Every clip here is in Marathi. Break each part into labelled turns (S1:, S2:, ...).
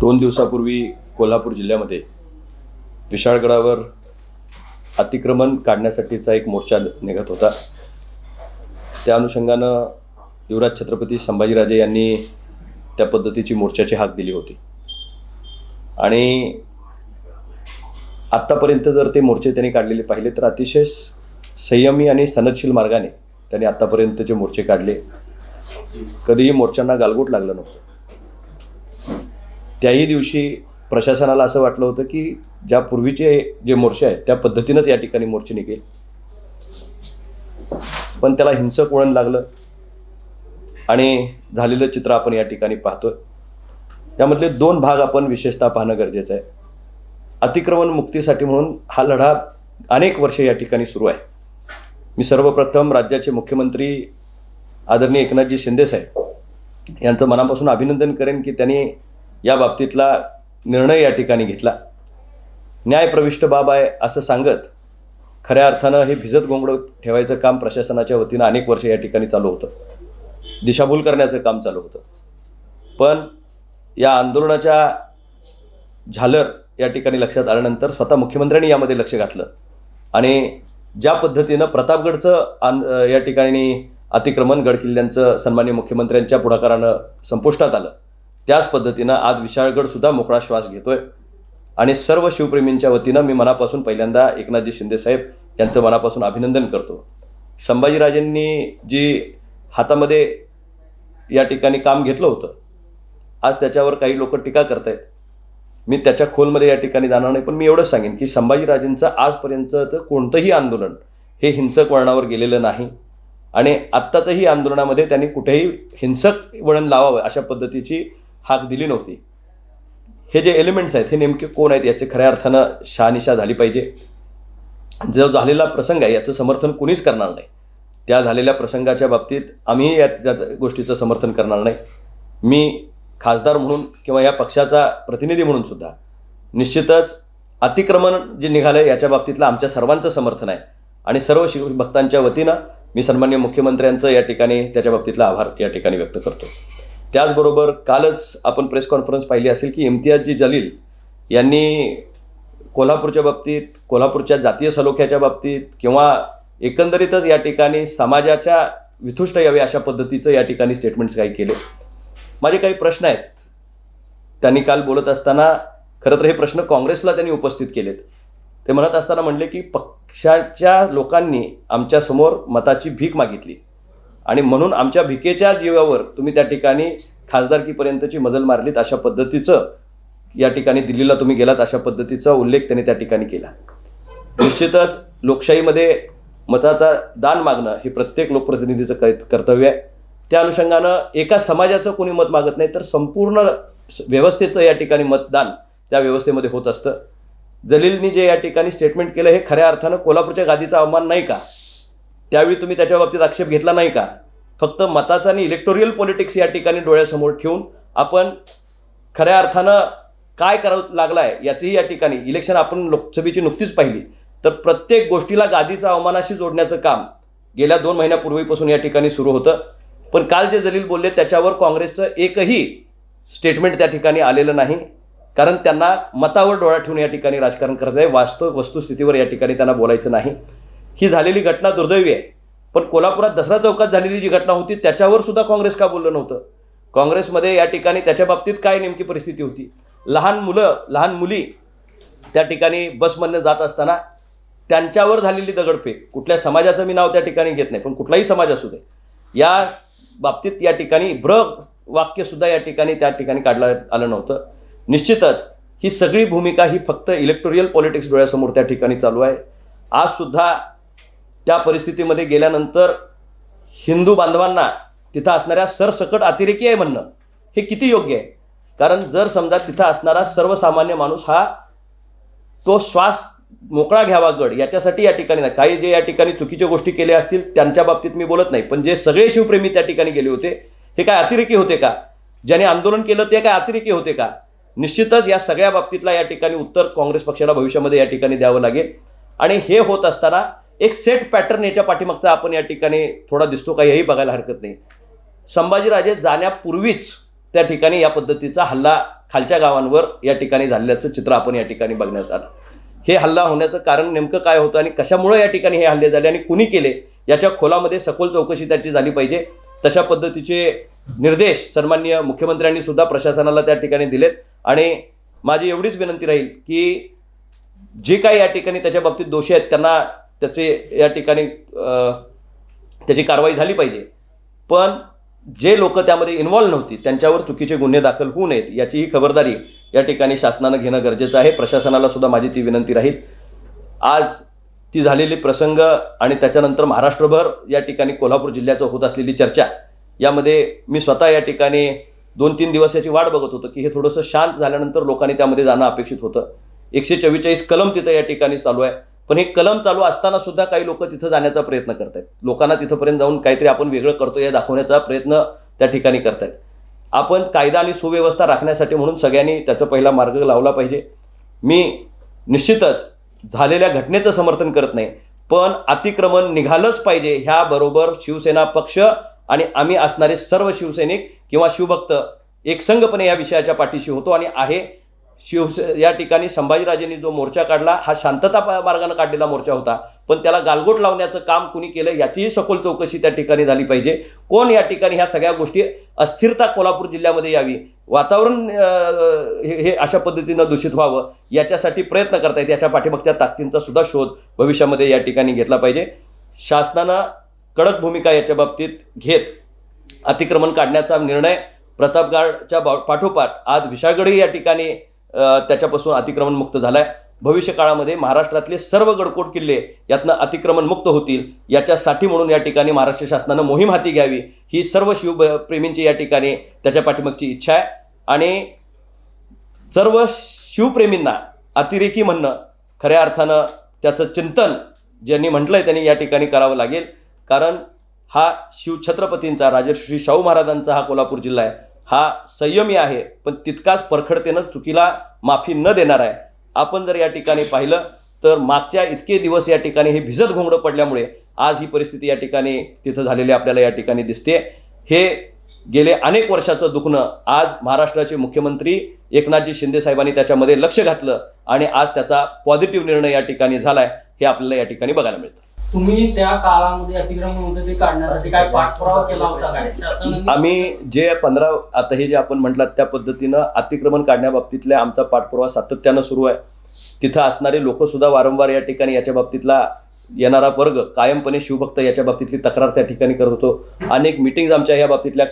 S1: 2 दिवसापूर्वी कोल्हापूर जिल्ह्यामध्ये विशाळगडावर अतिक्रमण काढण्यासाठीचा एक मोर्चा निघत होता। त्या अनुषंगानं युवराज छत्रपती संभाजीराजे यांनी त्या पद्धतीची मोर्चाची हाक दिली होती आणि आत्तापर्यंत जर ते मोर्चे त्यांनी काढलेले पाहिले तर अतिशय संयमी आणि सनदशील मार्गाने त्यांनी आत्तापर्यंतचे मोर्चे काढले। कधीही मोर्चांना गालबोट लागलं नव्हतं। त्याही दिवशी प्रशासनाला असं वाटलं होतं की ज्या पूर्वीचे जे मोर्चे आहेत त्या पद्धतीनेच या ठिकाणी मोर्चे निघेल, पण त्याला हिंसक वळण लागलं आणि झालेलं चित्र आपण या ठिकाणी पाहतोय। यामधले 2 भाग आपण विशेषतः पाहणं गरजेचं आहे। अतिक्रमण मुक्तीसाठी म्हणून हा लढा अनेक वर्षे या ठिकाणी सुरू आहे। मी सर्वप्रथम राज्याचे मुख्यमंत्री आदरणीय एकनाथजी शिंदे साहेब यांचं मनापासून अभिनंदन करेन की त्यांनी या बाबतीतला निर्णय या ठिकाणी घेतला। न्यायप्रविष्ट बाब आहे असं सांगत खऱ्या अर्थानं हे भिजत गोंगडं ठेवायचं काम प्रशासनाच्या वतीनं अनेक वर्ष या ठिकाणी चालू होतं, दिशाभूल करण्याचं काम चालू होतं। पण या आंदोलनाच्या झालर या ठिकाणी लक्षात आल्यानंतर स्वतः मुख्यमंत्र्यांनी यामध्ये लक्ष घातलं आणि ज्या पद्धतीनं प्रतापगडचं या ठिकाणी अतिक्रमण गड किल्ल्यांचं सन्माननीय मुख्यमंत्र्यांच्या पुढाकारानं संपुष्टात आलं, त्याच पद्धतीनं आज विशाळगड सुद्धा मोकळा श्वास घेतोय। आणि सर्व शिवप्रेमींच्या वतीनं मी मनापासून पहिल्यांदा एकनाथजी शिंदे साहेब यांचं मनापासून अभिनंदन करतो। संभाजीराजेंनी जी हातामध्ये या ठिकाणी काम घेतलं होतं, आज त्याच्यावर काही लोक टीका करतायत। मी त्याच्या खोलमध्ये या ठिकाणी जाणार नाही, पण मी एवढंच सांगेन की संभाजीराजेंचं आजपर्यंतचं कोणतंही आंदोलन हे हिंसक वळणावर गेलेलं नाही आणि आत्ताचंही आंदोलनामध्ये त्यांनी कुठेही हिंसक वळण लावावं अशा पद्धतीची हाक दिली नव्हती। हे जे एलिमेंट्स आहेत हे नेमके कोण आहेत याचे खऱ्या अर्थानं शहानिशा झाली पाहिजे। जो झालेला प्रसंग आहे याचं समर्थन कुणीच करणार नाही। त्या झालेल्या प्रसंगाच्या बाबतीत आम्ही या गोष्टीचं समर्थन करणार नाही। मी खासदार म्हणून किंवा या पक्षाचा प्रतिनिधी म्हणून सुद्धा निश्चितच अतिक्रमण जे निघालं याच्या बाबतीतलं आमच्या सर्वांचं समर्थन आहे आणि सर्व शिवभक्तांच्या वतीनं मी सन्माननीय मुख्यमंत्र्यांचं या ठिकाणी त्याच्या बाबतीतला आभार या ठिकाणी व्यक्त करतो। त्याचबरोबर कालच आपण प्रेस कॉन्फरन्स पाहिली असेल की इम्तियाजी जलील यांनी कोल्हापूरच्या बाबतीत, कोल्हापूरच्या जातीय सलोख्याच्या बाबतीत किंवा एकंदरीतच या ठिकाणी समाजाच्या वितुष्ट यावे अशा पद्धतीचं या ठिकाणी स्टेटमेंट्स काही केले। माझे काही प्रश्न आहेत। त्यांनी काल बोलत असताना खरं तर हे प्रश्न काँग्रेसला त्यांनी उपस्थित केलेत। ते म्हणत असताना म्हणले की पक्षाच्या लोकांनी आमच्यासमोर मताची भीक मागितली आणि म्हणून आमच्या भिकेच्या जीवावर तुम्ही त्या ठिकाणी खासदारकीपर्यंतची मजल मारलीत अशा पद्धतीचं या ठिकाणी दिल्लीला तुम्ही गेलात अशा पद्धतीचा उल्लेख त्यांनी त्या ठिकाणी केला। निश्चितच लोकशाहीमध्ये मताचा दान मागणं हे प्रत्येक लोकप्रतिनिधीचं कर्तव्य आहे। त्या अनुषंगानं एका समाजाचं कोणी मत मागत नाही तर संपूर्ण व्यवस्थेचं या ठिकाणी मतदान त्या व्यवस्थेमध्ये होत असतं। जलीलनी जे या ठिकाणी स्टेटमेंट केलं हे खऱ्या अर्थानं कोल्हापूरच्या गादीचा अवमान नाही का? त्यावेळी तुम्ही त्याच्या बाबतीत आक्षेप घेतला नाही का? फक्त मताचा आणि इलेक्टोरियल पॉलिटिक्स या ठिकाणी डोळ्यासमोर ठेवून आपण खऱ्या अर्थानं काय करावं लागलं आहे याचीही या ठिकाणी इलेक्शन आपण लोकसभेची नुकतीच पाहिली तर प्रत्येक गोष्टीला गादीचा अवमानाशी जोडण्याचं काम गेल्या 2 महिन्यापूर्वीपासून या ठिकाणी सुरू होतं। पण काल जे जलील बोलले त्याच्यावर काँग्रेसचं एकही स्टेटमेंट त्या ठिकाणी आलेलं नाही, कारण त्यांना मतावर डोळा ठेवून या ठिकाणी राजकारण करत आहे। वस्तुस्थितीवर या ठिकाणी त्यांना बोलायचं नाही। ही झालेली घटना दुर्दैवी आहे, पण कोल्हापुरात दसरा चौकात झालेली जी घटना होती त्याच्यावर सुद्धा काँग्रेस का बोललं नव्हतं? काँग्रेसमध्ये या ठिकाणी त्याच्या बाबतीत काय नेमकी परिस्थिती होती? लहान मुली त्या ठिकाणी बसमधनं जात असताना त्यांच्यावर झालेली दगडफेक, कुठल्या समाजाचं मी नाव त्या ठिकाणी घेत नाही, पण कुठलाही समाज असू दे, या बाबतीत या ठिकाणी वाक्यसुद्धा या ठिकाणी त्या ठिकाणी काढलं आलं नव्हतं। निश्चितच ही सगळी भूमिका ही फक्त इलेक्टोरियल पॉलिटिक्स डोळ्यासमोर त्या ठिकाणी चालू आहे। आज सुद्धा त्या परिस्थितीमध्ये गेल्यानंतर हिंदू बांधवांना तिथं असणाऱ्या सरसकट अतिरेकी आहे म्हणणं हे किती योग्य आहे? कारण जर समजा तिथं असणारा सर्वसामान्य माणूस हा तो श्वास मोकळा घ्यावा गड याच्यासाठी या ठिकाणी नाही, काही जे या ठिकाणी चुकीच्या गोष्टी केल्या असतील त्यांच्या बाबतीत मी बोलत नाही, पण जे सगळे शिवप्रेमी त्या ठिकाणी गेले होते हे काय अतिरेकी होते का? ज्याने आंदोलन केलं ते काय अतिरेकी होते का? निश्चितच या सगळ्या बाबतीतला या ठिकाणी उत्तर काँग्रेस पक्षाला भविष्यामध्ये या ठिकाणी द्यावं लागेल आणि हे होत असताना एक सेट पॅटर्न याच्या पाठीमागचा आपण या ठिकाणी थोडा दिसतो का हेही बघायला हरकत नाही। संभाजीराजे जाण्यापूर्वीच त्या ठिकाणी या पद्धतीचा हल्ला खालच्या गावांवर या ठिकाणी झालेल्याचं चित्र आपण या ठिकाणी बघण्यात आलं। हे हल्ला होण्याचं कारण नेमकं काय होतं आणि कशामुळे या ठिकाणी हे हल्ले झाले आणि कुणी केले याच्या खोलामध्ये सखोल चौकशी त्याची झाली पाहिजे। तशा पद्धतीचे निर्देश सन्माननीय मुख्यमंत्र्यांनी सुद्धा प्रशासनाला त्या ठिकाणी दिलेत आणि माझी एवढीच विनंती राहील की जे काही या ठिकाणी त्याच्या बाबतीत दोषी आहेत त्यांना त्याचे या ठिकाणी त्याची कारवाई झाली पाहिजे, पण जे लोक त्यामध्ये इन्व्हॉल्व नव्हती त्यांच्यावर चुकीचे गुन्हे दाखल होऊ नयेत याची ही खबरदारी या ठिकाणी शासनानं घेणं गरजेचं आहे। प्रशासनाला सुद्धा माझी ती विनंती राहील। आज ती झालेली प्रसंग आणि त्याच्यानंतर महाराष्ट्रभर या ठिकाणी कोल्हापूर जिल्ह्याचं होत असलेली चर्चा यामध्ये मी स्वतः या ठिकाणी 2-3 दिवस याची वाट बघत होतो की हे थोडंसं शांत झाल्यानंतर लोकांनी त्यामध्ये जाणं अपेक्षित होतं। 144 कलम तिथं या ठिकाणी चालू आहे, पण हे कलम चालू असताना सुद्धा काही लोक तिथं जाण्याचा प्रयत्न करतायत, लोकांना तिथंपर्यंत जाऊन काहीतरी आपण वेगळं करतो या दाखवण्याचा प्रयत्न त्या ठिकाणी करतायत। आपण कायदा आणि सुव्यवस्था राखण्यासाठी म्हणून सगळ्यांनी त्याचा पहिला मार्ग लावला पाहिजे। मी निश्चितच झालेल्या घटनेचं समर्थन करत नाही, पण अतिक्रमण निघालंच पाहिजे ह्याबरोबर शिवसेना पक्ष आणि आम्ही असणारे सर्व शिवसैनिक किंवा शिवभक्त एकसंघपणे या विषयाच्या पाठीशी होतो आणि आहे। या ठिकाणी संभाजीराजेंनी जो मोर्चा काढला हा शांतता मार्गाने काढलेला मोर्चा होता, पण त्याला गालबोट लावण्याचं काम कुणी केलं याचीही सखोल चौकशी त्या ठिकाणी झाली पाहिजे। कोण या ठिकाणी ह्या सगळ्या गोष्टी अस्थिरता कोल्हापूर जिल्ह्यामध्ये यावी, वातावरण हे अशा पद्धतीनं दूषित व्हावं याच्यासाठी प्रयत्न करतायत, याच्या पाठीमागच्या ताकदींचा सुद्धा शोध भविष्यामध्ये या ठिकाणी घेतला पाहिजे। शासनानं कडक भूमिका याच्या बाबतीत घेत अतिक्रमण काढण्याचा निर्णय प्रतापगडच्या पाठोपाठ आज विशाळगडही या ठिकाणी त्याच्यापासून अतिक्रमण मुक्त झालाय। भविष्य काळामध्ये महाराष्ट्रातले सर्व गडकोट किल्ले यातनं अतिक्रमण मुक्त होतील याच्यासाठी म्हणून या ठिकाणी महाराष्ट्र शासनानं मोहीम हाती घ्यावी ही सर्व शिवप्रेमींची या ठिकाणी त्याच्या पाठीमागची इच्छा आहे आणि सर्व शिवप्रेमींना अतिरेकी म्हणणं खऱ्या अर्थानं त्याचं चिंतन ज्यांनी म्हटलंय त्यांनी या ठिकाणी करावं लागेल, कारण हा शिवछत्रपतींचा राजर्षी शाहू महाराजांचा हा कोल्हापूर जिल्हा आहे, हा संयमी आहे पण तितकाच परखडतेनं चुकीला माफी न देणार आहे। आपण जर या ठिकाणी पाहिलं तर मागच्या इतके दिवस या ठिकाणी हे भिजत घोंगडं पडल्यामुळे आज ही परिस्थिती या ठिकाणी तिथं झालेली आपल्याला या ठिकाणी दिसते। हे गेले अनेक वर्षाचं दुखणं आज महाराष्ट्राचे मुख्यमंत्री एकनाथजी शिंदे साहेबांनी त्याच्यामध्ये लक्ष घातलं आणि आज त्याचा पॉझिटिव्ह निर्णय या ठिकाणी झालाय हे आपल्याला या ठिकाणी बघायला मिळतं।
S2: तुम्ही त्या काळामध्ये अतिक्रमण होते ते काढण्यासाठी काय पाठपुरावा केला होता का?
S1: आम्ही जे 15 आता हे जे आपण म्हटलात त्या पद्धतीनं अतिक्रमण काढण्याबाबतीतल्या आमचा पाठपुरावा सातत्यानं सुरू आहे। तिथं असणारे लोक सुद्धा वारंवार या ठिकाणी याच्या बाबतीतला येणारा वर्ग कायमपणे शिवभक्त याच्या बाबतीतली तक्रार त्या ठिकाणी करत होतो। अनेक मीटिंग्स आमच्या या बाबतीतल्या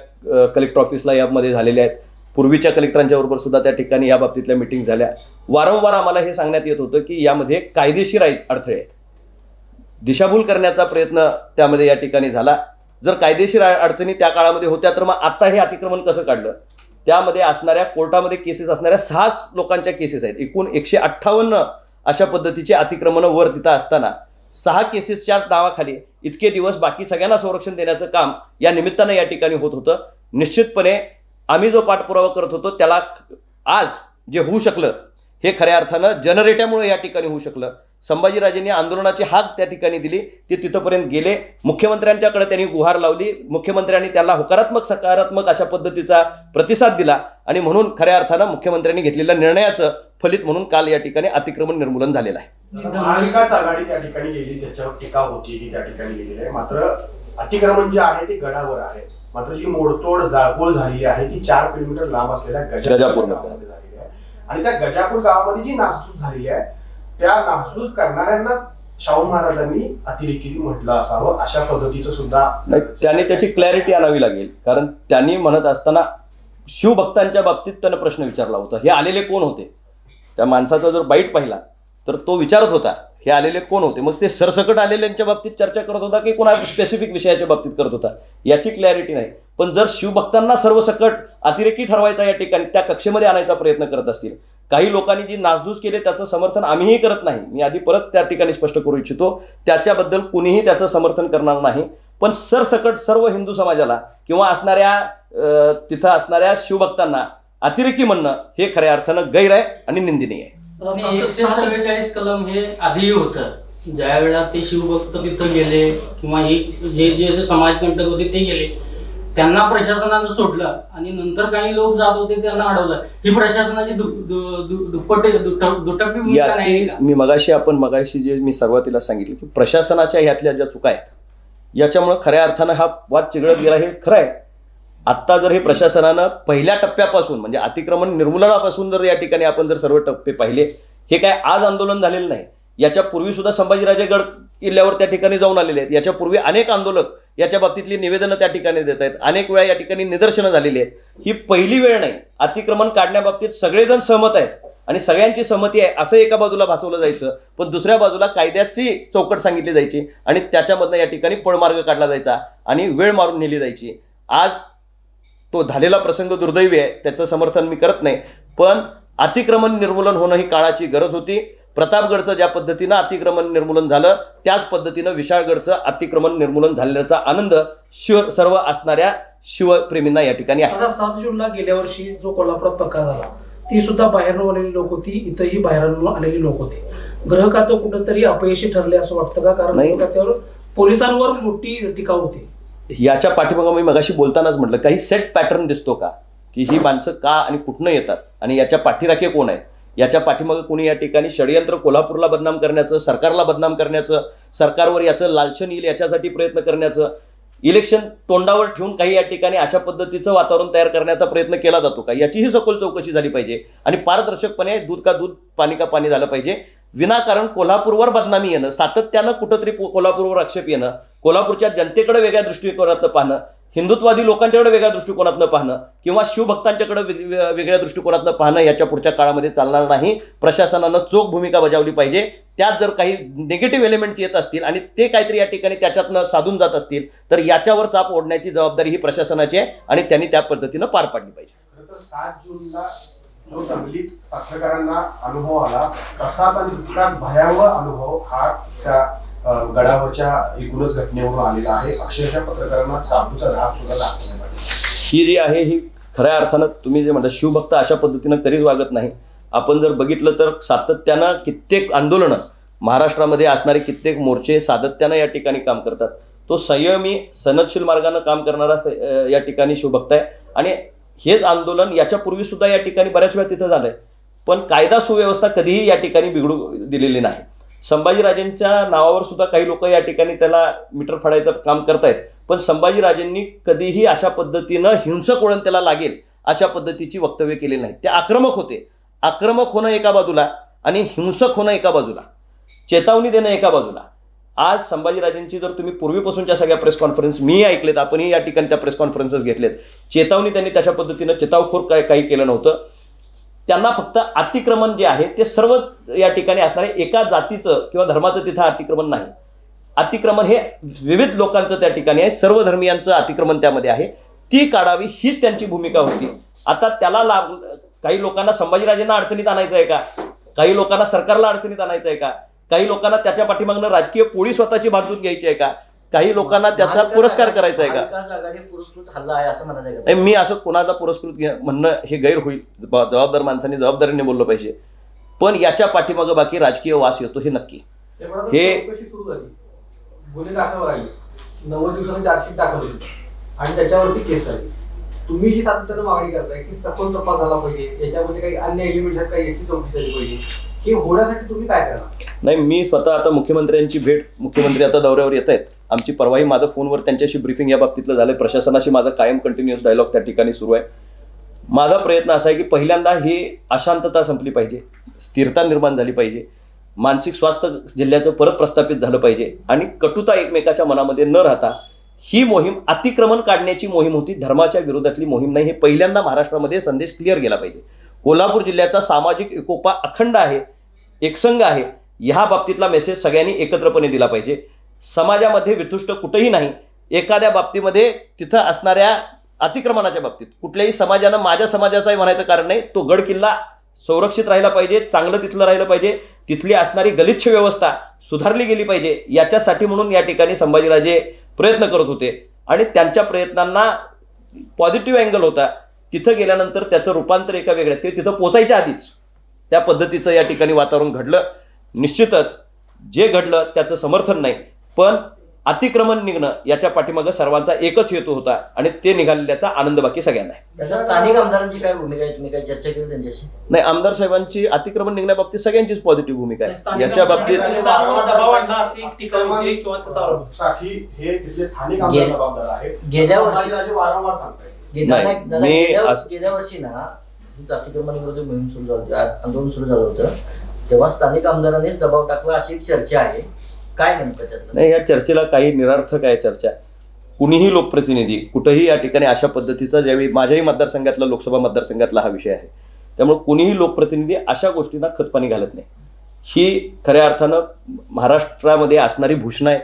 S1: कलेक्टर ऑफिसला यामध्ये झालेल्या आहेत, पूर्वीच्या कलेक्टरांच्या बरोबर सुद्धा त्या ठिकाणी या बाबतीतल्या मीटिंग झाल्या। वारंवार आम्हाला हे सांगण्यात येत होतं की यामध्ये कायदेशीर अडथळे आहेत, दिशाभूल करण्याचा प्रयत्न त्यामध्ये या ठिकाणी झाला। जर कायदेशीर अडचणी त्या काळामध्ये होत्या तर मग आता हे अतिक्रमण कसं काढलं? त्यामध्ये असणाऱ्या कोर्टामध्ये केसेस असणाऱ्या 6 लोकांच्या केसेस आहेत, एकूण 158 अशा पद्धतीचे अतिक्रमण वर तिथं असताना 6 केसेसच्या नावाखाली इतके दिवस बाकी सगळ्यांना संरक्षण देण्याचं काम या निमित्तानं या ठिकाणी होत होतं। निश्चितपणे आम्ही जो पाठपुरावा करत होतो त्याला आज जे होऊ शकलं हे खऱ्या अर्थानं जनरेट्यामुळे या ठिकाणी होऊ शकलं। संभाजीराजेंनी आंदोलनाची हाक त्या ठिकाणी दिली, ते तिथपर्यंत गेले, मुख्यमंत्र्यांच्याकडे त्यांनी गुहार लावली, मुख्यमंत्र्यांनी त्याला होकारात्मक सकारात्मक अशा पद्धतीचा प्रतिसाद दिला आणि म्हणून खऱ्या अर्थानं मुख्यमंत्र्यांनी घेतलेल्या निर्णयाचं फलित म्हणून काल या ठिकाणी अतिक्रमण निर्मूलन झालेलं आहे।
S3: महाविकास आघाडी त्या ठिकाणी गेली, त्याच्यावर टीका होती ती त्या ठिकाणी गेलेली आहे, मात्र अतिक्रमण जे आहे ते गडावर आहे, मात्र जी मोडतोड जाळपोळ झाली आहे ती 4 किलोमीटर लांब असलेल्या गजापूर गावामध्ये झालेली आहे आणि त्या गजापूर गावामध्ये जी नासधूस झाली आहे त्या नासधूस करणाऱ्यांना शाहू महाराजांनी अतिरेकी म्हटलं असावं अशा पद्धतीचं सुद्धा
S1: त्यांनी त्याची क्लॅरिटी आणावी लागेल, कारण त्यांनी म्हणत असताना शिवभक्तांच्या बाबतीत त्यानं प्रश्न विचारला होता, हे आलेले कोण होते? त्या माणसाचा जर बाईट पाहिला तर तो विचारत होता हे आलेले कोण होते, मग ते सरसकट आलेल्यांच्या बाबतीत चर्चा करत होता की कोणा स्पेसिफिक विषयाच्या बाबतीत करत होता याची क्लॅरिटी नाही। पण जर शिवभक्तांना सर्वसकट अतिरेकी ठरवायचा या ठिकाणी त्या कक्षेमध्ये आणायचा प्रयत्न करत असतील, काही लोकांनी जी नासधूस केली त्याचं समर्थन आम्हीही करत नाही, मी आधी परत त्या ठिकाणी स्पष्ट करू इच्छितो, त्याच्याबद्दल कुणीही त्याचं समर्थन करणार नाही, पण सरसकट सर्व हिंदू समाजाला किंवा असणाऱ्या तिथं असणाऱ्या शिवभक्तांना अतिरेकी म्हणणं हे खऱ्या अर्थानं गैर आहे आणि निंदनीय आहे।
S2: 144 कलम हे आधी होतं, ज्या वेळेला ते शिवभक्त तिथं गेले किंवा जे समाजकंटक होते ते गेले त्यांना प्रशासनानं सोडलं आणि नंतर काही लोक जात होते त्यांना अडवलं, ही प्रशासनाची दुटप्पी भूमिका नाही
S1: याची
S2: का?
S1: मगाशी जे मी सुरुवातीला सांगितलं की प्रशासनाच्या ह्यातल्या ज्या चुका आहेत याच्यामुळे खऱ्या अर्थानं हा वाद चिघळत गेला, हे खरं आहे. आत्ता जर हे प्रशासनानं पहिल्या टप्प्यापासून म्हणजे अतिक्रमण निर्मूलनापासून जर या ठिकाणी आपण जर सर्व टप्पे पाहिले, हे काय आज आंदोलन झालेलं नाही. याच्या पूर्वी सुद्धा संभाजीराजे गड किल्ल्यावर त्या ठिकाणी जाऊन आलेले आहेत. याच्या पूर्वी अनेक आंदोलक याच्या बाबतीतली निवेदनं त्या ठिकाणी देत आहेत. अनेक वेळा या ठिकाणी निदर्शनं झालेली आहेत. ही पहिली वेळ नाही. अतिक्रमण काढण्याबाबतीत सगळेजण सहमत आहेत आणि सगळ्यांची सहमती आहे असं एका बाजूला भासवलं जायचं, पण दुसऱ्या बाजूला कायद्याची चौकट सांगितली जायची आणि त्याच्यामधनं या ठिकाणी पळमार्ग काढला जायचा आणि वेळ मारून नेली जायची. आज तो झालेला प्रसंग दुर्दैवी आहे, त्याचं समर्थन मी करत नाही, पण अतिक्रमण निर्मूलन होणं ही काळाची गरज होती. प्रतापगडचं ज्या पद्धतीनं अतिक्रमण निर्मूलन झालं त्याच पद्धतीनं विशाळगडचं अतिक्रमण निर्मूलन झाल्याचा आनंद सर्व असणाऱ्या शिवप्रेमींना या ठिकाणी आहे.
S4: आता 7 जूनला गेल्या वर्षी जो कोल्हापुरात प्रकार झाला ती सुद्धा बाहेरून आलेली लोक होती, इथंही बाहेरून आलेली लोक होती. गृह खातं कुठंतरी अपयशी ठरले असं वाटतं का? कारण गृह खात्यावर पोलिसांवर मोठी टीका होती.
S1: याच्या पाठीमागं मी मगाशी बोलतानाच म्हटलं, काही सेट पॅटर्न दिसतो का की ही माणसं का आणि कुठनं येतात आणि याच्या पाठीराखे कोण आहेत? याच्या पाठीमागं कोणी या ठिकाणी षडयंत्र कोल्हापूरला बदनाम करण्याचं, सरकारला बदनाम करण्याचं, सरकारवर याचं लालचन येईल याच्यासाठी प्रयत्न करण्याचं, इलेक्शन तोंडावर ठेवून काही या ठिकाणी अशा पद्धतीचं वातावरण तयार करण्याचा प्रयत्न केला जातो का? याचीही सखोल चौकशी झाली पाहिजे आणि पारदर्शकपणे दूध का दूध पाणी का पाणी झालं पाहिजे. विनाकारण कोल्हापूरवर बदनामी येणं, सातत्यानं कुठंतरी कोल्हापूरवर आक्षेप येणं, कोल्हापूरच्या जनतेकडे वेगळ्या दृष्टिकोनातनं पाहणं, हिंदुत्वादी लोकांच्याकडे वेगळ्या दृष्टिकोनातनं पाहणं किंवा शिवभक्तांच्याकडे वेगळ्या दृष्टिकोनातनं पाहणं याच्या पुढच्या काळामध्ये चालणार नाही. प्रशासनानं चोख भूमिका बजावली पाहिजे. त्यात जर काही निगेटिव्ह एलिमेंट्स येत असतील आणि ते काहीतरी या ठिकाणी त्याच्यातनं साधून जात असतील तर याच्यावर चाप ओढण्याची जबाबदारी ही प्रशासनाची आहे आणि त्यांनी त्या पद्धतीनं पार पाडली पाहिजे.
S3: 7 जूनला जो दंगलीत पत्रकारांना अनुभव आला तसाच आणि तितकाच भयावह अनुभव हा त्या गडावरच्या एकूणच घटनेवरून आलेला आहे. अक्षरशः पत्रकारांना चाकूचा धाक सुद्धा दाखवण्यात आला.
S1: ही जी आहे ही खऱ्या अर्थानं तुम्ही जे म्हणता शिवभक्त अशा पद्धतीनं कधीच वागत नाही. आपण जर बघितलं तर सातत्यानं कित्येक आंदोलनं महाराष्ट्रामध्ये असणारे कित्येक मोर्चे सातत्यानं या ठिकाणी काम करतात. तो संयमी सनदशील मार्गानं काम करणारा या ठिकाणी शिवभक्त आहे आणि हेच आंदोलन याच्यापूर्वी सुद्धा या ठिकाणी बऱ्याच वेळा तिथं झालंय, पण कायदा सुव्यवस्था कधीही या ठिकाणी बिघडू दिलेली नाही. संभाजीराजेंच्या नावावर सुद्धा काही लोक या ठिकाणी त्याला मीटर फाडायचं काम करतायत, पण संभाजीराजेंनी कधीही अशा पद्धतीनं हिंसक वळण त्याला लागेल अशा पद्धतीची वक्तव्य केली नाही. ते आक्रमक होते. आक्रमक होणं एका बाजूला आणि हिंसक होणं एका बाजूला, चेतावणी देणं एका बाजूला. आज संभाजीराजेंची जर तुम्ही पूर्वीपासूनच्या सगळ्या प्रेस कॉन्फरन्स मी ऐकलेत, आपणही या ठिकाणी त्या प्रेस कॉन्फरन्सेस घेतलेत, चेतावणी त्यांनी तशा पद्धतीनं चितावखोर काही केलं नव्हतं. त्यांना फक्त अतिक्रमण जे आहे ते सर्व या ठिकाणी असणारे एका जातीचं किंवा धर्माचं तिथं अतिक्रमण नाही. अतिक्रमण हे विविध लोकांचं त्या ठिकाणी आहे, सर्व धर्मियांचं अतिक्रमण त्यामध्ये आहे. ती काढावी हीच त्यांची भूमिका होती. आता त्याला काही लोकांना संभाजीराजेंना अडचणीत आणायचं आहे का? काही लोकांना सरकारला अडचणीत आणायचं आहे का? काही लोकांना त्याच्या पाठीमागनं राजकीय पोळी स्वतःची बांधून घ्यायची आहे का? काही लोकांना त्याचा पुरस्कार करायचा आहे का?
S2: पुरस्कृत हल्ला आहे असं म्हणायचं
S1: नाही, मी असं कोणाचा पुरस्कृत म्हणणं हे गैर होईल. जबाबदार माणसांनी जबाबदारीने बोललं पाहिजे, पण याच्या पाठीमागं बाकी राजकीय वास येतो हे नक्की. हे
S5: गुन्हे दाखल झाले, 90 दिवसांनी चार्जशीट दाखल होती आणि त्याच्यावरती केस झाली. तुम्ही जी सातत्यानं मागणी करताय की सखोल तपास झाला पाहिजे, याच्यामध्ये काही अन्य एलिमेंट्स आहेत का, याची चौकशी झाली पाहिजे, हे होण्यासाठी तुम्ही काय करणार?
S1: नाही, मी स्वतः आता मुख्यमंत्र्यांची भेट, मुख्यमंत्री आता दौऱ्यावर येत आहेत. आमची परवाही माझं फोनवर त्यांच्याशी ब्रीफिंग या बाबतीतलं झालंय. प्रशासनाशी माझा कायम कंटिन्युअस डायलॉग त्या ठिकाणी सुरू आहे. माझा प्रयत्न असा आहे की पहिल्यांदा ही अशांतता संपली पाहिजे, स्थिरता निर्माण झाली पाहिजे, मानसिक स्वास्थ्य जिल्ह्याचं परत प्रस्थापित झालं पाहिजे आणि कटुता एकमेकाच्या मनामध्ये न राहता ही मोहीम अतिक्रमण काढण्याची मोहीम होती, धर्माच्या विरोधातली मोहीम नाही. हे पहिल्यांदा महाराष्ट्रामध्ये संदेश क्लिअर गेला पाहिजे. कोल्हापूर जिल्ह्याचा सामाजिक एकोपा अखंड आहे, एकसंघ आहे. ह्या बाबतीतला मेसेज सगळ्यांनी एकत्रपणे दिला पाहिजे. समाजामध्ये वितुष्ट कुठेही नाही. एखाद्या बाबतीमध्ये तिथं असणाऱ्या अतिक्रमणाच्या बाबतीत कुठल्याही समाजानं माझ्या समाजाचाही म्हणायचं कारण नाही. तो गड किल्ला संरक्षित राहिला पाहिजे, चांगलं तिथलं राहिलं पाहिजे, तिथली असणारी गलिच्छ व्यवस्था सुधारली गेली पाहिजे. याच्यासाठी म्हणून या ठिकाणी संभाजीराजे प्रयत्न करत होते आणि त्यांच्या प्रयत्नांना पॉझिटिव्ह अँगल होता. तिथं गेल्यानंतर त्याचं रूपांतर एका वेगळ्या, ते तिथं पोचायच्या आधीच त्या पद्धतीचं या ठिकाणी वातावरण घडलं. निश्चितच जे घडलं त्याचं समर्थन नाही, पण अतिक्रमण निघणं याच्या पाठीमागं सर्वांचा एकच हेतू होता आणि ते निघालेल्याचा आनंद बाकी सगळ्यांना आहे.
S6: त्याच्या स्थानिक आमदारांची काय भूमिका आहे, तुम्ही काय चर्चा केली त्यांच्याशी?
S1: नाही, आमदार साहेबांची अतिक्रमण निघण्याबाबतीत सगळ्यांचीच पॉझिटिव्ह भूमिका आहे. याच्या बाबतीत
S4: दबाव आणला अशी एक टीका होती किंवा त्याचा आरोप.
S3: साठी हे तिथले स्थानिक आमदार जबाबदार आहेत
S6: गेल्या वर्षी-
S3: संभाजीराजे वारंवार सांगतायत.
S6: गेल्या वर्षी ना अतिक्रमणाविरोधी मोहीम सुरू झाली, आंदोलन सुरू झालं होतं, तेव्हा स्थानिक आमदारांनीच दबाव टाकला अशी एक चर्चा आहे. काय नेमकं त्यातलं?
S1: नाही, या चर्चेला काही निरर्थक आहे चर्चा. कुणीही लोकप्रतिनिधी कुठेही या ठिकाणी अशा पद्धतीचा, ज्यावेळी माझ्याही मतदारसंघातला, लोकसभा मतदारसंघातला हा विषय आहे, त्यामुळे कुणीही लोकप्रतिनिधी अशा गोष्टींना खतपाणी घालत नाही. ही खऱ्या अर्थानं महाराष्ट्रामध्ये असणारी भूषणं आहेत.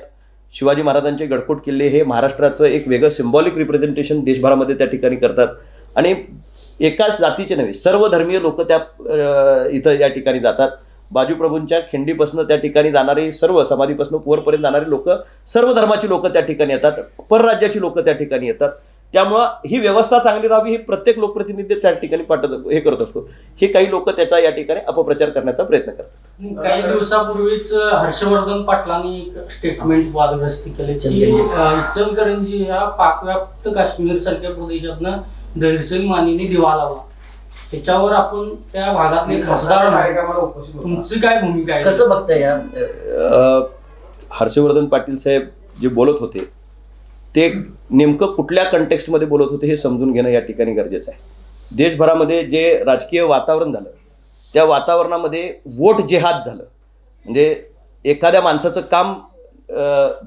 S1: शिवाजी महाराजांचे गडकोट किल्ले हे महाराष्ट्राचं एक वेगळं सिम्बॉलिक रिप्रेझेंटेशन देशभरामध्ये त्या ठिकाणी करतात आणि एकाच जातीचे नव्हे, सर्व धर्मीय लोक त्या इथं या ठिकाणी जातात. बाजूप्रभूंच्या खिंडीपासून त्या ठिकाणी जाणारी सर्व, समाधीपासून वरपर्यंत जाणारी लोक, सर्व धर्माची लोक त्या ठिकाणी येतात, परराज्याची लोक त्या ठिकाणी येतात. त्यामुळं ही व्यवस्था चांगली राहावी ही प्रत्येक लोकप्रतिनिधी त्या ठिकाणी हे करत असतो. हे काही लोक त्याचा या ठिकाणी अपप्रचार करण्याचा प्रयत्न करतात.
S2: काही दिवसापूर्वीच हर्षवर्धन पाटलांनी एक स्टेटमेंट वादग्रस्त केले की इचलकरंजी ह्या पाकव्याप्त काश्मीर सारख्या प्रदेशातनं दहशतवादी मानीने दिवा लावला. त्याच्यावर आपण त्या भागातले खासदार
S3: कार्यक्रमाला उपस्थित होता.
S2: तुमची काय भूमिका आहे?
S6: कसं बघताय या?
S1: हर्षवर्धन पाटील साहेब जे बोलत होते ते नेमकं कुठल्या कंटेक्स्टमध्ये बोलत होते हे समजून घेणं या ठिकाणी गरजेचं आहे. देशभरामध्ये जे राजकीय वातावरण झालं त्या वातावरणामध्ये वोट जेहाद झालं. म्हणजे एखाद्या माणसाचं काम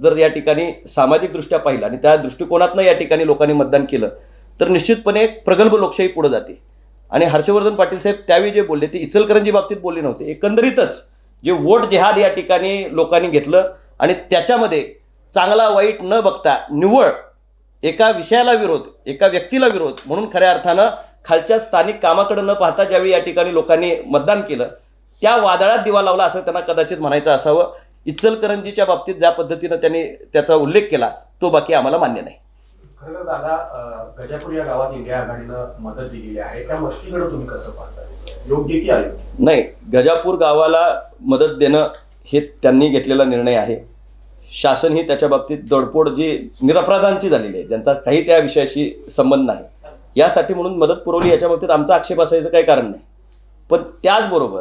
S1: जर या ठिकाणी सामाजिकदृष्ट्या पाहिलं आणि त्या दृष्टिकोनातनं या ठिकाणी लोकांनी मतदान केलं तर निश्चितपणे एक प्रगल्भ लोकशाही पुढे जाते. आणि हर्षवर्धन पाटील साहेब त्यावेळी जे बोलले ते इचलकरंजी बाबतीत बोलले नव्हते. एकंदरीतच जे वोट जेहाद या ठिकाणी लोकांनी घेतलं आणि त्याच्यामध्ये चांगला वाईट न बघता निव्वळ एका विषयाला विरोध, एका व्यक्तीला विरोध म्हणून खऱ्या अर्थानं खालच्या स्थानिक कामाकडे न पाहता ज्यावेळी या ठिकाणी लोकांनी मतदान केलं त्या वादळात दिवा लावला असं त्यांना कदाचित म्हणायचं असावं. इचलकरंजीच्या बाबतीत ज्या पद्धतीनं त्यांनी त्याचा उल्लेख केला तो बाकी आम्हाला मान्य नाही.
S3: खरं तर दादा, गजापूर या गावात इंडिया आघाडीनं मदत दिलेली आहे, त्या मदतीकडे तुम्ही कसं पाहताय? योग्य की अयोग्य?
S1: नाही, गजापूर गावाला मदत देणं हे त्यांनी घेतलेला निर्णय आहे. शासन ही त्याच्या बाबतीत दडपड जी निरपराधांची झालेली आहे, ज्यांचा काही त्या विषयाशी संबंध नाही, यासाठी म्हणून मदत पुरवली याच्या बाबतीत आमचा आक्षेप असायचं काही कारण नाही. पण त्याचबरोबर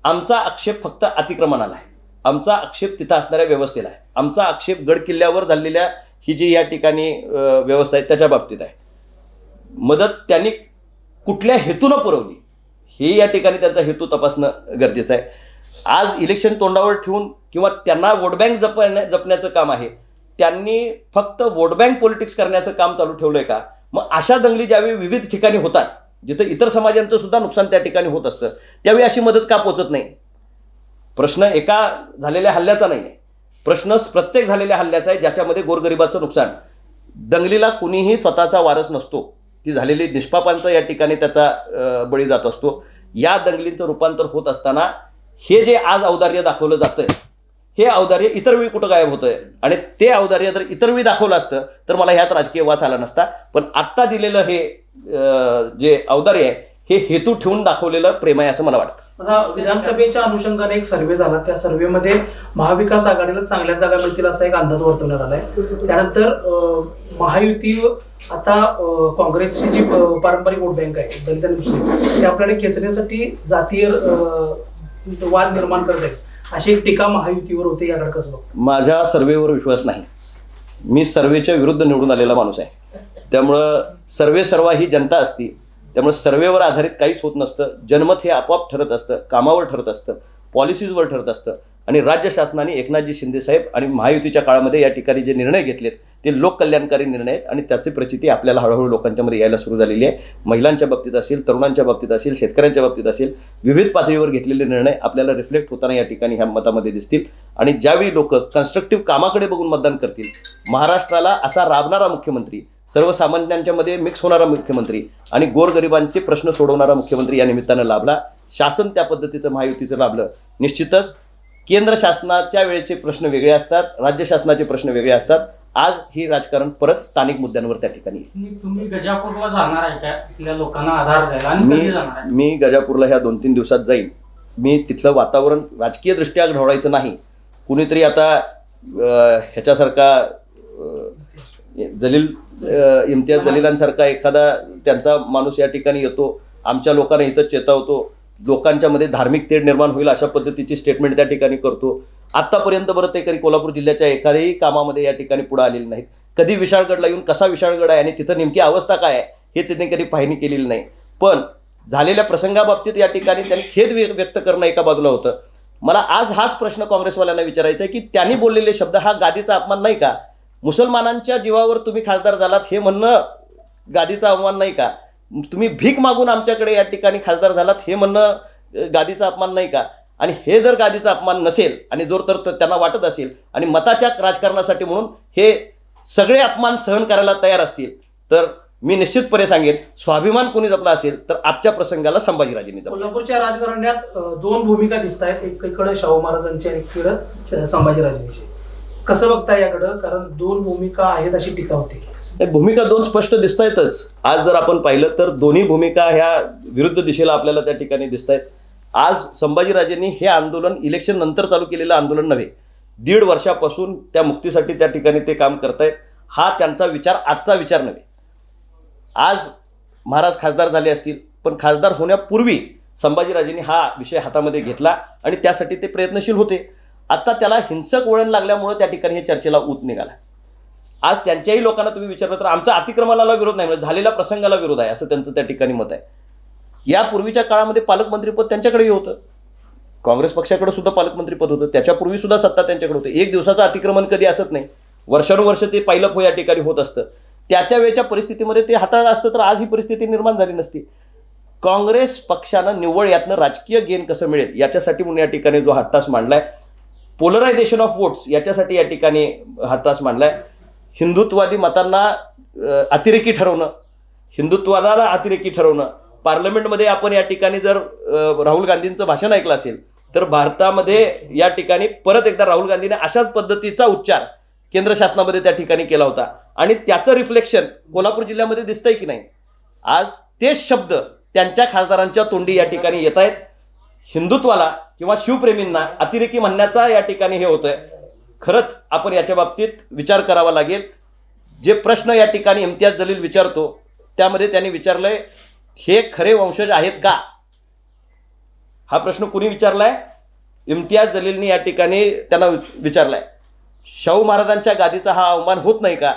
S1: आमचा आक्षेप फक्त अतिक्रमणाला आहे, आमचा आक्षेप तिथं असणाऱ्या व्यवस्थेला आहे, आमचा आक्षेप गड किल्ल्यावर झालेल्या ही जी या ठिकाणी व्यवस्था आहे त्याच्या बाबतीत आहे. मदत त्यांनी कुठल्या हेतूनं पुरवली हे या ठिकाणी त्यांचा हेतू तपासणं गरजेचं आहे. आज इलेक्शन तोंडावर ठेवून किंवा त्यांना वोट बँक जपण्याचं काम आहे, त्यांनी फक्त वोट बँक पॉलिटिक्स करण्याचं काम चालू ठेवलंय का? मग अशा दंगली ज्यावेळी विविध ठिकाणी होतात जिथं इतर समाजांचं सुद्धा नुकसान त्या ठिकाणी होत असतं त्यावेळी अशी मदत का पोचत नाही? प्रश्न एका झालेल्या हल्ल्याचा नाही आहे, प्रश्न प्रत्येक झालेल्या हल्ल्याचा आहे ज्याच्यामध्ये गोरगरिबाचं नुकसान. दंगलीला कुणीही स्वतःचा वारस नसतो, ती झालेली निष्पापांचा या ठिकाणी त्याचा बळी जात असतो. या दंगलींचं रूपांतर होत असताना हे जे आज औदार्य दाखवलं जातंय हे औदार्य इतर वेळी कुठं गायब होतंय आणि ते औदार्य जर इतर वेळी दाखवलं असतं तर मला ह्यात राजकीय वास आला नसता. पण आत्ता दिलेलं हे जे औदार्य आहे हे हेतू ठेवून दाखवलेलं प्रेम आहे असं मला वाटतं.
S4: आता विधानसभेच्या अनुषंगाने एक सर्व्हे झाला, त्या सर्व्हेमध्ये महाविकास आघाडीला चांगल्या जागा मिळतील असा एक अंदाज वर्तवण्यात आलाय. त्यानंतर महायुती आता काँग्रेसची जी पारंपरिक वोट बँक आहे दलित आणि मुस्लिम ते आपल्याला खेचण्यासाठी जातीय वाद निर्माण करत आहेत अशी एक टीका महायुतीवर होते. याकडे कसं बघतो?
S1: माझ्या सर्व्हेवर विश्वास नाही. मी सर्व्हेच्या विरुद्ध निवडून आलेला माणूस आहे. त्यामुळं सर्व्हे सर्वा ही जनता असती, त्यामुळे सर्व्हेवर आधारित काहीच होत नसतं. जनमत हे आपोआप ठरत असतं, कामावर ठरत असतं, पॉलिसीजवर ठरत असतं. आणि राज्य शासनाने एकनाथजी शिंदे साहेब आणि महायुतीच्या काळामध्ये या ठिकाणी जे निर्णय घेतलेत ते लोककल्याणकारी निर्णय आहेत आणि त्याची प्रचिती आपल्याला हळूहळू लोकांच्यामध्ये यायला सुरू झालेली आहे. महिलांच्या बाबतीत असेल, तरुणांच्या बाबतीत असेल, शेतकऱ्यांच्या बाबतीत असेल, विविध पातळीवर घेतलेले निर्णय आपल्याला रिफ्लेक्ट होताना या ठिकाणी ह्या मतामध्ये दिसतील. आणि ज्यावेळी लोक कन्स्ट्रक्टिव्ह कामाकडे बघून मतदान करतील, महाराष्ट्राला असा राबणारा मुख्यमंत्री, सर्वसामान्यांच्या मध्ये मिक्स होणारा मुख्यमंत्री आणि गोरगरिबांचे प्रश्न सोडवणारा मुख्यमंत्री या निमित्तानं लाभला. शासन त्या पद्धतीचं महायुतीचं लाभलं. निश्चितच केंद्र शासनाच्या वेळेचे प्रश्न वेगळे असतात, राज्य शासनाचे प्रश्न वेगळे असतात. आज ही राजकारण परत स्थानिक मुद्द्यांवर त्या ठिकाणी
S2: तुम्ही गजापूरला जाणार आहे का तिथल्या लोकांना आधार द्यायला आणि कधी जाणार आहे?
S1: मी गजापूरला ह्या 2-3 दिवसात जाईन. मी तिथलं वातावरण राजकीय दृष्ट्या ढवळायचं नाही. कुणीतरी आता ह्याच्यासारखा इम्तियाज जलीलांसारखा एखादा त्यांचा माणूस या ठिकाणी येतो, आमच्या लोकांना इथं चेतावतो, लोकांच्या मध्ये धार्मिक तेढ निर्माण होईल अशा पद्धतीची स्टेटमेंट त्या ठिकाणी करतो. आतापर्यंत बरं ते कधी कोल्हापूर जिल्ह्याच्या एखाद्याही कामामध्ये या ठिकाणी पुढे आलेले नाहीत. कधी विशाळगडला येऊन कसा विशाळगड आहे आणि तिथं नेमकी अवस्था काय आहे हे त्यांनी कधी पाहणी केलेली नाही. पण झालेल्या प्रसंगाबाबतीत या ठिकाणी त्यांनी खेद व्यक्त करणं एका बाजूला होतं. मला आज हाच प्रश्न काँग्रेसवाल्यांना विचारायचा आहे की त्यांनी बोललेले शब्द हा गादीचा अपमान नाही का? मुसलमानांच्या जीवावर तुम्ही खासदार झालात हे म्हणणं गादीचा अपमान नाही का? तुम्ही भीक मागून आमच्याकडे या ठिकाणी खासदार झालात हे म्हणणं गादीचा अपमान नाही का? आणि हे जर गादीचा अपमान नसेल आणि जोर तर त्यांना वाटत असेल आणि मताच्या राजकारणासाठी म्हणून हे सगळे अपमान सहन करायला तयार असतील तर मी निश्चितपणे सांगेन स्वाभिमान कोणी जपला असेल तर आजच्या प्रसंगाला संभाजीराजेंनी जपला.
S4: कोल्हापूरच्या राजकारण्यात दोन भूमिका दिसत आहेत, एकीकडे शाहू महाराजांची आणि एकीकडे संभाजीराजेंची. कसं बघताय याकडं? कारण दोन भूमिका आहेत अशी टीका होती.
S1: भूमिका दोन स्पष्ट दिसत आहेतच. आज जर आपण पाहिलं तर दोन्ही भूमिका ह्या विरुद्ध दिशेला आपल्याला त्या ठिकाणी दिसत आहेत. आज संभाजीराजेंनी हे आंदोलन इलेक्शन नंतर चालू केलेलं आंदोलन नव्हे, 1.5 वर्षापासून त्या मुक्तीसाठी त्या ठिकाणी ते काम करतायत. हा त्यांचा विचार आजचा विचार नव्हे. आज महाराज खासदार झाले असतील पण खासदार होण्यापूर्वी संभाजीराजेंनी हा विषय हातामध्ये घेतला आणि त्यासाठी ते प्रयत्नशील होते. आता त्याला हिंसक वळण लागल्यामुळे त्या ठिकाणी हे चर्चेला ऊत निघाला. आज त्यांच्याही लोकांना तुम्ही विचारलं तर आमचा अतिक्रमणाला विरोध नाही, म्हणजे झालेल्या प्रसंगाला विरोध आहे असं त्यांचं त्या ठिकाणी मत आहे. यापूर्वीच्या काळामध्ये पालकमंत्रीपद त्यांच्याकडेही होतं, काँग्रेस पक्षाकडे सुद्धा पालकमंत्रीपद होतं, त्याच्यापूर्वी सुद्धा सत्ता त्यांच्याकडे होतं. एक दिवसाचं अतिक्रमण कधी असत नाही, वर्षानुवर्ष ते पायलप या ठिकाणी होत असतं. त्या वेळच्या परिस्थितीमध्ये ते हाताळलं असतं तर आज ही परिस्थिती निर्माण झाली नसती. काँग्रेस पक्षानं निव्वळ यातनं राजकीय गेन कसं मिळेल याच्यासाठी म्हणून या ठिकाणी जो हट्टास मांडलाय, पोलरायझेशन ऑफ वोट्स याच्यासाठी या ठिकाणी हट्टास मांडलाय. हिंदुत्ववादी मतांना अतिरेकी ठरवणं, हिंदुत्वाला अतिरेकी ठरवणं. पार्लमेंटमध्ये आपण या ठिकाणी जर राहुल गांधींचं भाषण ऐकलं असेल तर भारतामध्ये या ठिकाणी परत एकदा राहुल गांधीने अशाच पद्धतीचा उच्चार केंद्र शासनामध्ये त्या ठिकाणी केला होता आणि त्याचं रिफ्लेक्शन कोल्हापूर जिल्ह्यामध्ये दिसतंय की नाही. आज तेच शब्द त्यांच्या खासदारांच्या तोंडी या ठिकाणी येत आहेत. हिंदुत्वाला किंवा शिवप्रेमींना अतिरेकी म्हणण्याचा या ठिकाणी हे होतंय. खरंच आपण याच्या बाबतीत विचार करावा लागेल. जे प्रश्न या ठिकाणी इम्तियाज जलील विचारतो त्यामध्ये त्यांनी विचारलंय हे खरे वंशज आहेत का? हा प्रश्न कुणी विचारलाय? इम्तियाज जलीलनी या ठिकाणी त्यांना विचारलाय. शाहू महाराजांच्या गादीचा हा अवमान होत नाही का?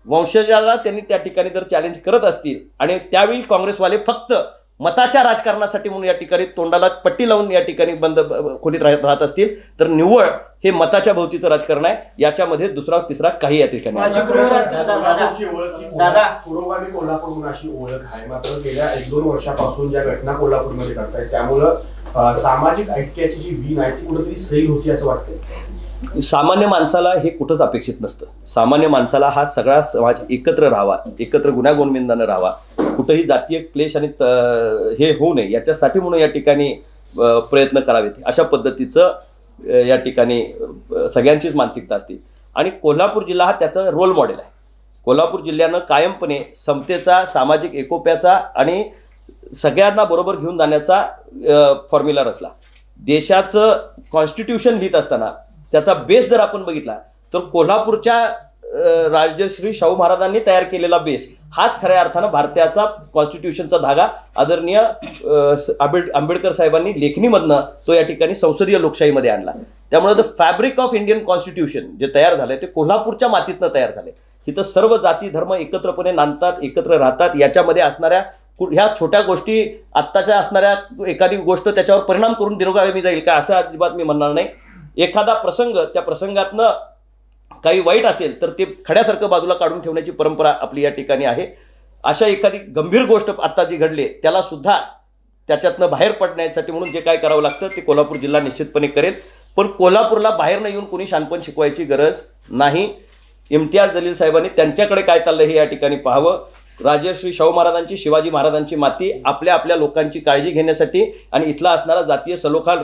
S1: वंशजाला त्यांनी त्या ठिकाणी जर चॅलेंज करत असतील आणि त्यावेळी काँग्रेसवाले फक्त मताच्या राजकारणासाठी म्हणून या ठिकाणी तोंडाला पट्टी लावून या ठिकाणी बंद खोलीत राहत असतील तर निव्वळ हे मताच्या भोवतीचं राजकारण आहे. याच्यामध्ये दुसरा तिसरा काही या ठिकाणी
S3: पुरोगामी कोल्हापूर म्हणून अशी ओळख आहे. मात्र गेल्या 1-2 वर्षापासून ज्या घटना कोल्हापूरमध्ये घडतायत त्यामुळं सामाजिक ऐक्याची जी वीण आहे ती कुठेतरी सैल होती असं वाटतं.
S1: सामान्य माणसाला हे कुठंच अपेक्षित नसतं. सामान्य माणसाला हा सगळा समाज एकत्र राहावा, एकत्र गुण्यागोविंदानं राहावा, कुठेही जातीय क्लेश आणि हे होऊ नये याच्यासाठी म्हणून या ठिकाणी प्रयत्न करावेत. अशा पद्धतीचं या ठिकाणी सगळ्यांचीच मानसिकता असते आणि कोल्हापूर जिल्हा हा त्याचा रोल मॉडेल आहे. कोल्हापूर जिल्ह्यानं कायमपणे समतेचा, सामाजिक एकोप्याचा आणि सगळ्यांना बरोबर घेऊन जाण्याचा फॉर्म्युला रचला. देशाचं कॉन्स्टिट्यूशन लिहित असताना त्याचा बेस जर आपण बघितला तर कोल्हापूरच्या राजश्री शाहू महाराजांनी तयार केलेला बेस हाच खऱ्या अर्थानं भारताचा कॉन्स्टिट्यूशनचा धागा आदरणीय आंबेडकर साहेबांनी लेखणीमधनं तो या ठिकाणी संसदीय लोकशाहीमध्ये आणला. त्यामुळे the fabric of Indian constitution जे तयार झालंय ते कोल्हापूरच्या मातीतनं तयार झाले. इथं सर्व जाती धर्म एकत्रपणे नांदतात, एकत्र राहतात. याच्यामध्ये असणाऱ्या ह्या छोट्या गोष्टी आत्ताच्या असणाऱ्या एखादी गोष्ट त्याच्यावर परिणाम करून दीर्घकाळी जाईल का असं अजिबात मी म्हणणार नाही. एखादा प्रसंग त्या प्रसंगातनं काही वाईट असेल तर ते खड्यासारखं बाजूला काढून ठेवण्याची परंपरा आपली या ठिकाणी आहे. अशा एखादी गंभीर गोष्ट आत्ता जी घडली त्याला सुद्धा त्याच्यातनं बाहेर पडण्यासाठी म्हणून जे काय करावं लागतं ते कोल्हापूर जिल्हा निश्चितपणे करेल. पण कोल्हापूरला बाहेर न येऊन कोणी शानपण शिकवायची गरज नाही. इम्तियाज जलील साहेबांनी त्यांच्याकडे काय चाललंय हे या ठिकाणी पाहावं. राजश्री शाहू महाराजांची, शिवाजी महाराजांची माती आपल्या लोकांची काळजी घेण्यासाठी आणि इथला असणारा जातीय सलोखा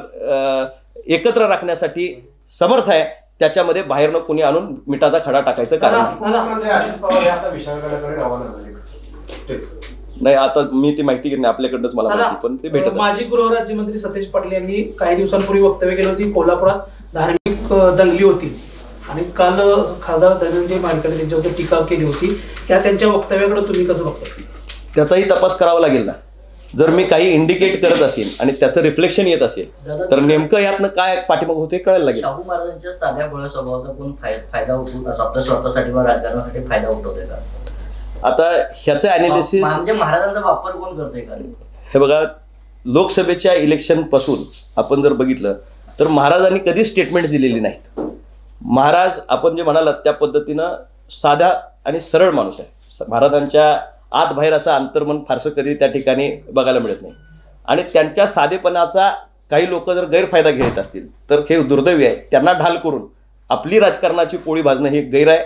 S1: एकत्र राखण्यासाठी समर्थ आहे. त्याच्यामध्ये बाहेरनं कोणी आणून मिठाचा खडा टाकायचं कारण नाही. आता मी ती माहिती घेणे आपल्याकडनंच मला माहिती पण ते भेटत.
S4: माजी गृहराज्यमंत्री सतेज पाटील यांनी काही दिवसांपूर्वी वक्तव्य केलं होती कोल्हापुरात धार्मिक दंगली होती आणि काल खासदार धनंजय माडकरी त्यांच्यावर टीका केली होती. त्यांच्या वक्तव्याकडे तुम्ही कसं बघता?
S1: त्याचाही तपास करावा लागेल ना. जर मी काही इंडिकेट करत असेल आणि त्याचं रिफ्लेक्शन येत असेल तर नेमकं यातनं काय पाठीमाग होते कळायला लागेल.
S6: शाहू महाराजांच्या साध्या भोळ्या स्वभावाचा कोण फायदा होतो आपल्या स्वतःसाठी वा राजकारणासाठी फायदा उठवतोय का?
S1: आता ह्याचं अनालिसिस
S6: म्हणजे महाराजांचा वापर कोण करतोय का?
S1: हे बघा, लोकसभेच्या इलेक्शन पासून आपण जर बघितलं तर महाराजांनी कधी स्टेटमेंट दिलेली नाहीत. महाराज आपण जे म्हणालात त्या पद्धतीनं साधा आणि सरळ माणूस आहे. महाराजांच्या आत बाहेर असं अंतर्मन फारसं कधी त्या ठिकाणी बघायला मिळत नाही. आणि त्यांच्या साधेपणाचा काही लोक जर गैरफायदा घेत असतील तर हे दुर्दैवी आहे. त्यांना ढाल करून आपली राजकारणाची पोळी भाजणं हे गैर आहे.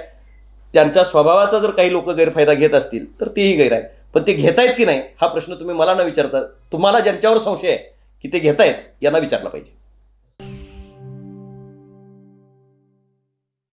S1: त्यांच्या स्वभावाचा जर काही लोक गैरफायदा घेत असतील तर तेही गैर आहे. पण ते घेतायत की नाही हा प्रश्न तुम्ही मला न विचारता तुम्हाला ज्यांच्यावर संशय आहे की ते घेतायत यांना विचारला पाहिजे.